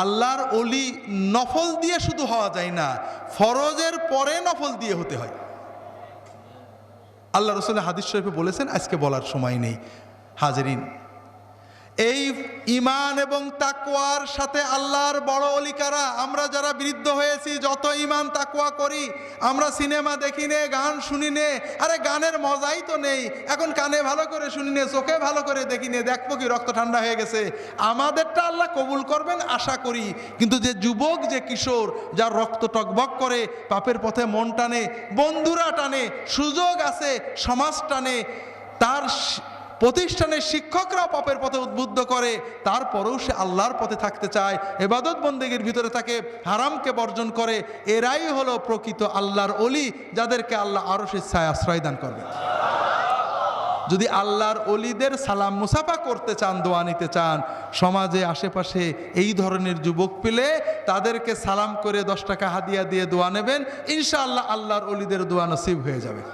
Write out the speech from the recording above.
আল্লাহর ওলি নফল দিয়ে শুধু হওয়া যায় না, ফরজের পরে নফল দিয়ে হতে হয়। আল্লাহ রাসূল হাদিস শরীফে বলেছেন, আজকে বলার সময় নেই। হাজেরিন, এই ঈমান এবং তাকওয়ার সাথে আল্লাহর বড় ওলি কারা? আমরা যারা বৃদ্ধ হয়েছি, যত ঈমান তাকওয়া করি, আমরা সিনেমা দেখি নে, গান শুনি নে, আরে গানের মজাই তো নেই। এখন কানে ভালো করে শুনি নে, চোখে ভালো করে দেখি নে, দেখবো কি রক্ত ঠান্ডা হয়ে গেছে। আমাদেরটা আল্লাহ কবুল করবেন আশা করি, কিন্তু যে যুবক, যে কিশোর, যার রক্ত টকবক করে, পাপের পথে মন টানে, বন্ধুরা টানে, সুযোগ আছে, সমাজ টানে, তার প্রতিষ্ঠানের শিক্ষকরাও পাপের পথে উদ্বুদ্ধ করে, তারপরেও সে আল্লাহর পথে থাকতে চায়, ইবাদত বন্দেগীর ভিতরে থাকে, হারামকে বর্জন করে, এরাই হলো প্রকৃত আল্লাহর ওলি, যাদেরকে আল্লাহ আরশের ছায়ায় আশ্রয় দান করবে। যদি আল্লাহর ওলিদের সালাম মুসাফা করতে চান, দোয়া নিতে চান, সমাজে আশেপাশে এই ধরনের যুবক পেলে তাদেরকে সালাম করে 10 টাকা হাদিয়া দিয়ে দোয়া নেবেন, ইনশাআল্লাহ আল্লাহর ওলিদের দোয়া নসিব হয়ে যাবে।